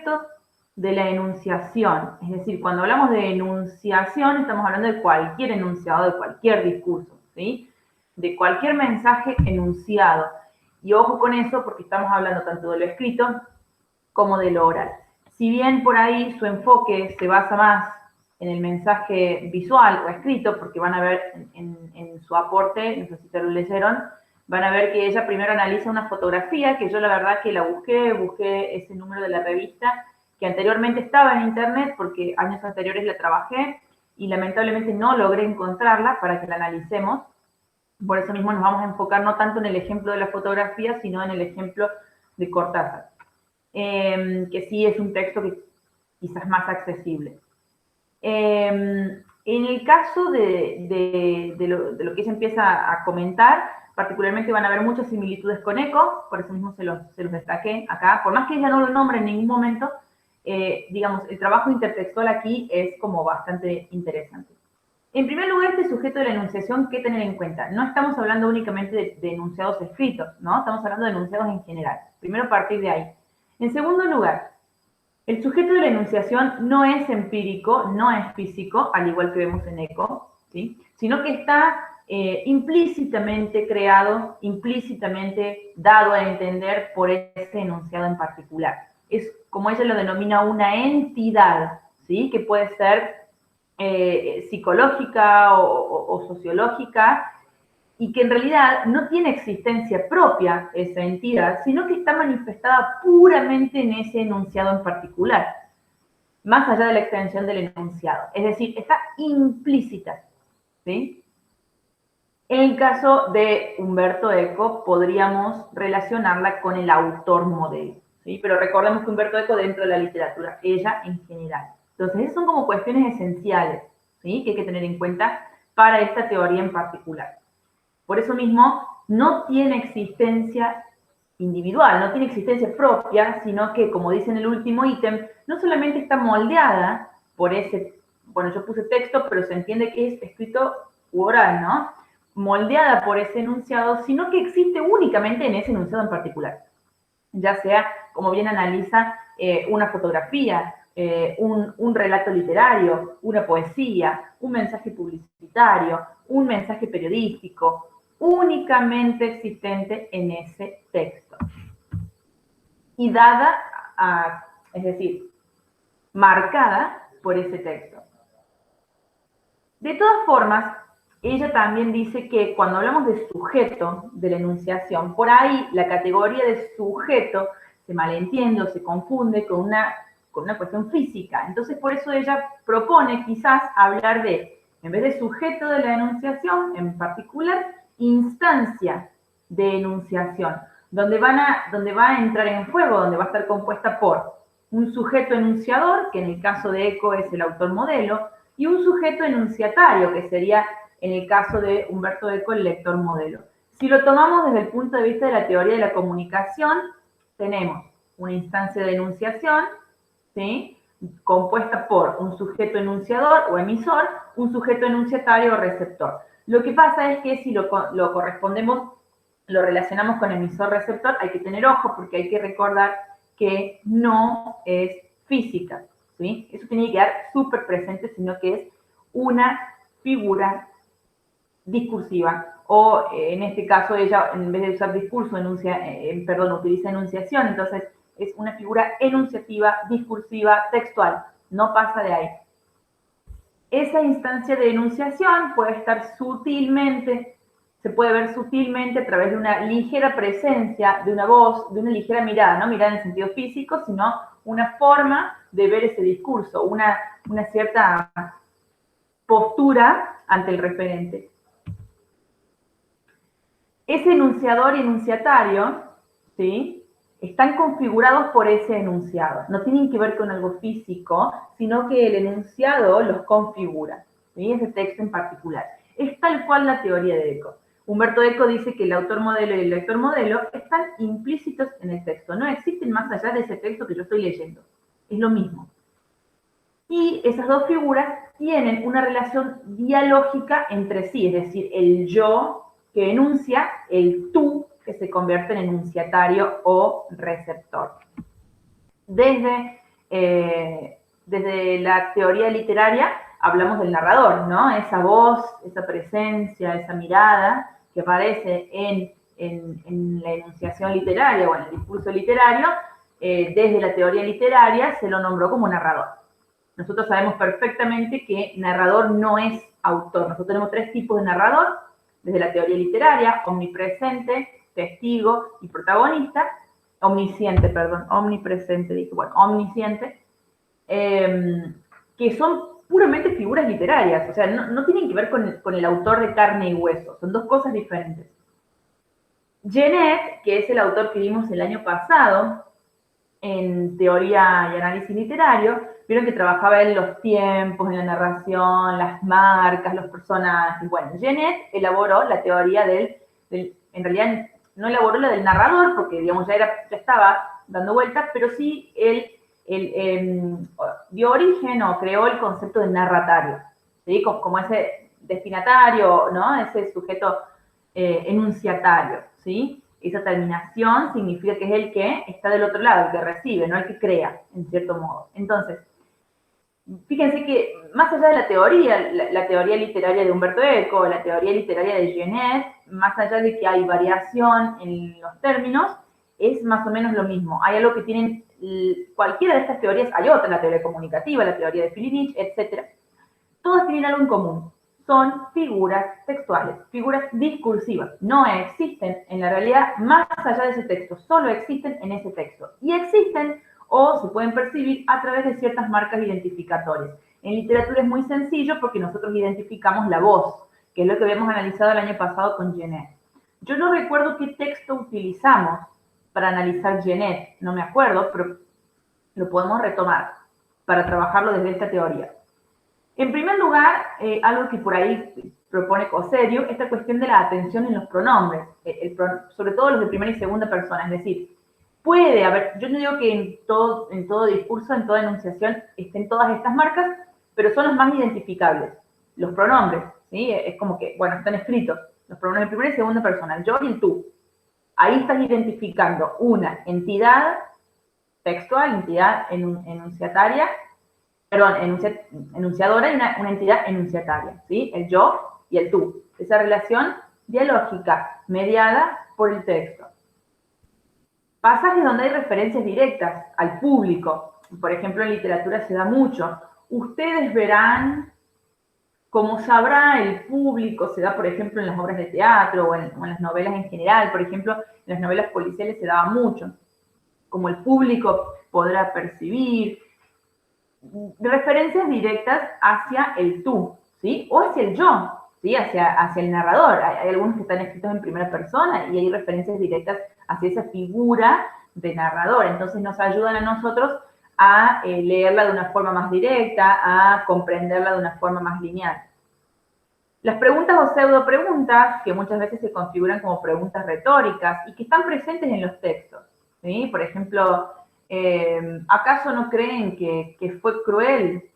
sujeto de la enunciación. Es decir, cuando hablamos de enunciación, estamos hablando de cualquier enunciado, de cualquier discurso, ¿sí? De cualquier mensaje enunciado. Y ojo con eso, porque estamos hablando tanto de lo escrito como de lo oral. Si bien por ahí su enfoque se basa más en el mensaje visual o escrito, porque van a ver en su aporte, no sé si te lo leyeron, van a ver que ella primero analiza una fotografía, que yo la verdad que la busqué ese número de la revista, que anteriormente estaba en internet, porque años anteriores la trabajé, y lamentablemente no logré encontrarla para que la analicemos. Por eso mismo nos vamos a enfocar no tanto en el ejemplo de la fotografía, sino en el ejemplo de Cortázar, que sí es un texto que quizás más accesible. En el caso de lo que ella empieza a comentar, particularmente van a haber muchas similitudes con Eco, por eso mismo se los destaqué acá, por más que ella no lo nombre en ningún momento, digamos, el trabajo intertextual aquí es como bastante interesante. En primer lugar, este sujeto de la enunciación, ¿qué tener en cuenta? No estamos hablando únicamente de enunciados escritos, ¿no? Estamos hablando de enunciados en general. Primero, partir de ahí. En segundo lugar, el sujeto de la enunciación no es empírico, no es físico, al igual que vemos en Eco, ¿sí? Sino que está implícitamente creado, implícitamente dado a entender por ese enunciado en particular. Es, como ella lo denomina, una entidad, ¿sí? Que puede ser psicológica o sociológica, y que en realidad no tiene existencia propia esa entidad, sino que está manifestada puramente en ese enunciado en particular, más allá de la extensión del enunciado. Es decir, está implícita, ¿sí? En el caso de Umberto Eco, podríamos relacionarla con el autor modelo, ¿sí? Pero recordemos que Umberto Eco dentro de la literatura, ella en general. Entonces, esas son como cuestiones esenciales, ¿sí? Que hay que tener en cuenta para esta teoría en particular. Por eso mismo, no tiene existencia individual, no tiene existencia propia, sino que, como dice en el último ítem, no solamente está moldeada por ese, bueno, yo puse texto, pero se entiende que es escrito u oral, ¿no? Moldeada por ese enunciado, sino que existe únicamente en ese enunciado en particular. Ya sea, como bien analiza, una fotografía, un relato literario, una poesía, un mensaje publicitario, un mensaje periodístico, únicamente existente en ese texto. Y dada, es decir, marcada por ese texto. De todas formas, ella también dice que cuando hablamos de sujeto de la enunciación, por ahí la categoría de sujeto se malentiende o se confunde con una cuestión física. Entonces, por eso ella propone quizás hablar de, en vez de sujeto de la enunciación, en particular, instancia de enunciación, donde va a entrar en juego, donde va a estar compuesta por un sujeto enunciador, que en el caso de Eco es el autor modelo, y un sujeto enunciatario, que sería, en el caso de Umberto Eco, el lector modelo. Si lo tomamos desde el punto de vista de la teoría de la comunicación, tenemos una instancia de enunciación, ¿sí? Compuesta por un sujeto enunciador o emisor, un sujeto enunciatario o receptor. Lo que pasa es que si lo correspondemos, lo relacionamos con emisor-receptor, hay que tener ojo porque hay que recordar que no es física, ¿sí? Eso tiene que quedar súper presente, sino que es una figura discursiva, o en este caso ella, en vez de usar discurso, utiliza enunciación, entonces es una figura enunciativa, discursiva, textual, no pasa de ahí. Esa instancia de enunciación puede estar sutilmente, se puede ver sutilmente a través de una ligera presencia, de una voz, de una ligera mirada, no mirada en sentido físico, sino una forma de ver ese discurso, una cierta postura ante el referente. Ese enunciador y enunciatario, ¿sí? Están configurados por ese enunciado. No tienen que ver con algo físico, sino que el enunciado los configura, ¿sí? Ese texto en particular. Es tal cual la teoría de Eco. Humberto Eco dice que el autor modelo y el lector modelo están implícitos en el texto. No existen más allá de ese texto que yo estoy leyendo. Es lo mismo. Y esas dos figuras tienen una relación dialógica entre sí, es decir, el yo que enuncia, el tú que se convierte en enunciatario o receptor. Desde Desde la teoría literaria hablamos del narrador, ¿no? Esa voz, esa presencia, esa mirada que aparece en la enunciación literaria o en el discurso literario, desde la teoría literaria se lo nombró como narrador. Nosotros sabemos perfectamente que narrador no es autor. Nosotros tenemos 3 tipos de narrador, desde la teoría literaria: omnipresente, testigo y protagonista. Omnisciente, perdón, omnipresente, dije, bueno, omnisciente, que son puramente figuras literarias, o sea, no tienen que ver con el autor de carne y hueso, son 2 cosas diferentes. Genet, que es el autor que vimos el año pasado en teoría y análisis literario, vieron que trabajaba en los tiempos, en la narración, las marcas, los personajes. Bueno, Genet elaboró la teoría en realidad no elaboró la del narrador, porque digamos ya estaba dando vueltas, pero sí él dio origen o creó el concepto de narratario, ¿sí? Como ese destinatario, ¿no? Ese sujeto enunciatario, ¿sí? Esa terminación significa que es el que está del otro lado, el que recibe, no el que crea, en cierto modo. Entonces, fíjense que más allá de la teoría literaria de Umberto Eco, la teoría literaria de Genet, más allá de que hay variación en los términos, es más o menos lo mismo. Hay algo que tienen cualquiera de estas teorías, hay otra, la teoría comunicativa, la teoría de Filinich, etc. Todas tienen algo en común. Son figuras textuales, figuras discursivas. No existen en la realidad más allá de ese texto, solo existen en ese texto. Y existen o se pueden percibir a través de ciertas marcas identificatorias. En literatura es muy sencillo porque nosotros identificamos la voz, que es lo que habíamos analizado el año pasado con Genet. Yo no recuerdo qué texto utilizamos para analizar Genet, no me acuerdo, pero lo podemos retomar para trabajarlo desde esta teoría. En primer lugar, algo que por ahí propone Coserio, esta cuestión de la atención en los pronombres, sobre todo los de primera y segunda persona, es decir, puede haber, yo no digo que en todo discurso, en toda enunciación estén todas estas marcas, pero son los más identificables, los pronombres, ¿sí? Es como que, bueno, están escritos, los pronombres de primera y segunda persona, el yo y el tú. Ahí estás identificando una entidad textual, entidad enunciataria, perdón, enunciadora y una entidad enunciataria, ¿sí? El yo y el tú. Esa relación dialógica mediada por el texto. Pasajes donde hay referencias directas al público. Por ejemplo, en literatura se da mucho. Ustedes verán, como sabrá el público, se da, por ejemplo, en las obras de teatro o en las novelas en general. Por ejemplo, en las novelas policiales se daba mucho. Como el público podrá percibir, referencias directas hacia el tú, ¿sí? O hacia el yo, ¿sí? Hacia el narrador. Hay algunos que están escritos en primera persona y hay referencias directas hacia esa figura de narrador. Entonces nos ayudan a nosotros a leerla de una forma más directa, a comprenderla de una forma más lineal. Las preguntas o pseudo preguntas, que muchas veces se configuran como preguntas retóricas y que están presentes en los textos, ¿sí? Por ejemplo, ¿acaso no creen que fue cruel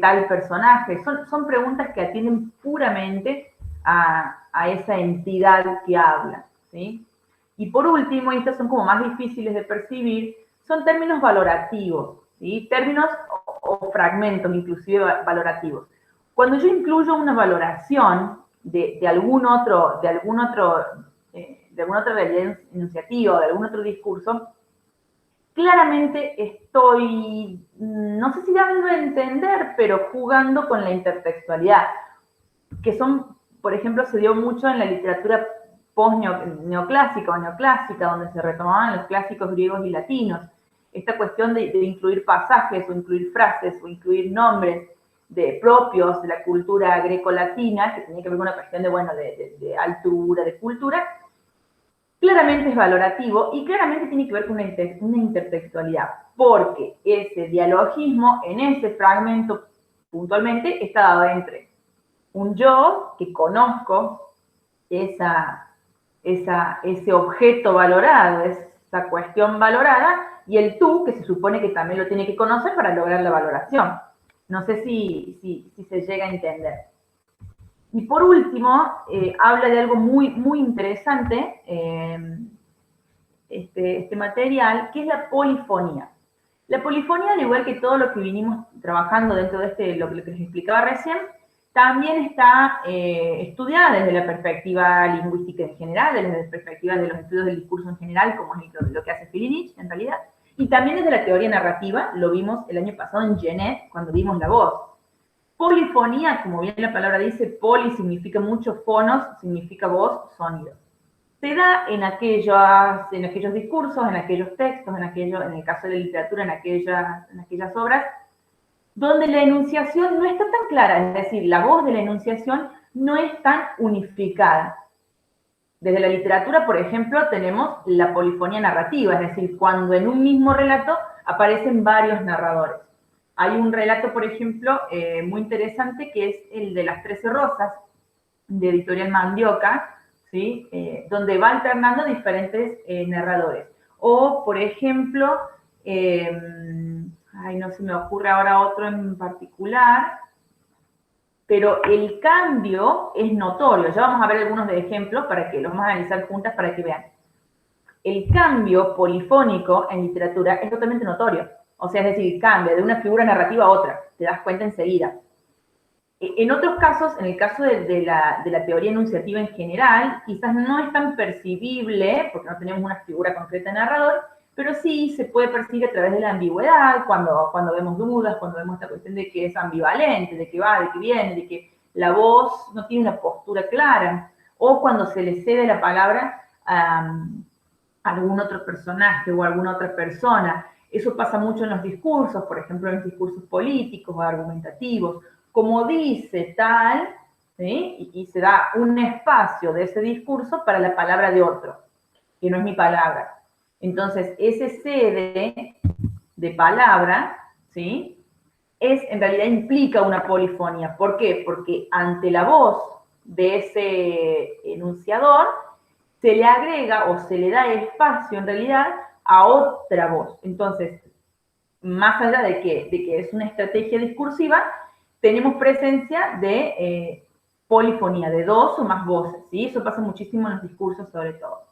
tal personaje? Son preguntas que atienden puramente a esa entidad que habla, ¿sí? Y por último, y estas son como más difíciles de percibir, son términos valorativos, ¿sí? Términos o fragmentos inclusive valorativos. Cuando yo incluyo una valoración de alguna otra realidad enunciativa o de algún otro discurso, claramente estoy, no sé si dando a entender, pero jugando con la intertextualidad, que son, por ejemplo, se dio mucho en la literatura post-neoclásica o neoclásica, donde se retomaban los clásicos griegos y latinos. Esta cuestión de incluir pasajes o incluir frases o incluir nombres propios de la cultura greco-latina, que tenía que ver con una cuestión de altura, de cultura, claramente es valorativo y claramente tiene que ver con una intertextualidad, porque ese dialogismo en ese fragmento puntualmente está dado entre un yo que conozco ese objeto valorado, esa cuestión valorada, y el tú, que se supone que también lo tiene que conocer para lograr la valoración. No sé si se llega a entender. Y por último, habla de algo muy, muy interesante, este material, que es la polifonía. La polifonía, al igual que todo lo que vinimos trabajando dentro de lo que les explicaba recién, también está estudiada desde la perspectiva lingüística en general, desde la perspectiva de los estudios del discurso en general, como es lo que hace Filinich, en realidad, y también desde la teoría narrativa, lo vimos el año pasado en Genet, cuando vimos la voz. Polifonía, como bien la palabra dice, poli significa mucho, fonos significa voz, sonido. Se da en aquellos discursos, en aquellos textos, en el caso de la literatura, en aquellas obras, donde la enunciación no está tan clara, es decir, la voz de la enunciación no es tan unificada. Desde la literatura, por ejemplo, tenemos la polifonía narrativa, es decir, cuando en un mismo relato aparecen varios narradores. Hay un relato, por ejemplo, muy interesante, que es el de Las 13 Rosas, de Editorial Mandioca, ¿sí? Donde va alternando diferentes narradores. O, por ejemplo, no se me ocurre ahora otro en particular, pero el cambio es notorio. Ya vamos a ver algunos de ejemplos para que los vamos a analizar juntas para que vean. El cambio polifónico en literatura es totalmente notorio. O sea, es decir, cambia de una figura narrativa a otra. Te das cuenta enseguida. En otros casos, en el caso de la teoría enunciativa en general, quizás no es tan percibible, porque no tenemos una figura concreta de narrador, pero sí se puede percibir a través de la ambigüedad, cuando vemos dudas, cuando vemos esta cuestión de que es ambivalente, de que va, de que viene, de que la voz no tiene una postura clara, o cuando se le cede la palabra a algún otro personaje o a alguna otra persona. Eso pasa mucho en los discursos, por ejemplo, en los discursos políticos o argumentativos. Como dice tal, ¿sí? Y se da un espacio de ese discurso para la palabra de otro, que no es mi palabra. Entonces, ese cede de palabra, ¿sí? En realidad implica una polifonía. ¿Por qué? Porque ante la voz de ese enunciador se le agrega o se le da espacio en realidad a otra voz. Entonces, más allá de que es una estrategia discursiva, tenemos presencia de polifonía, de dos o más voces, ¿sí? Eso pasa muchísimo en los discursos sobre todo.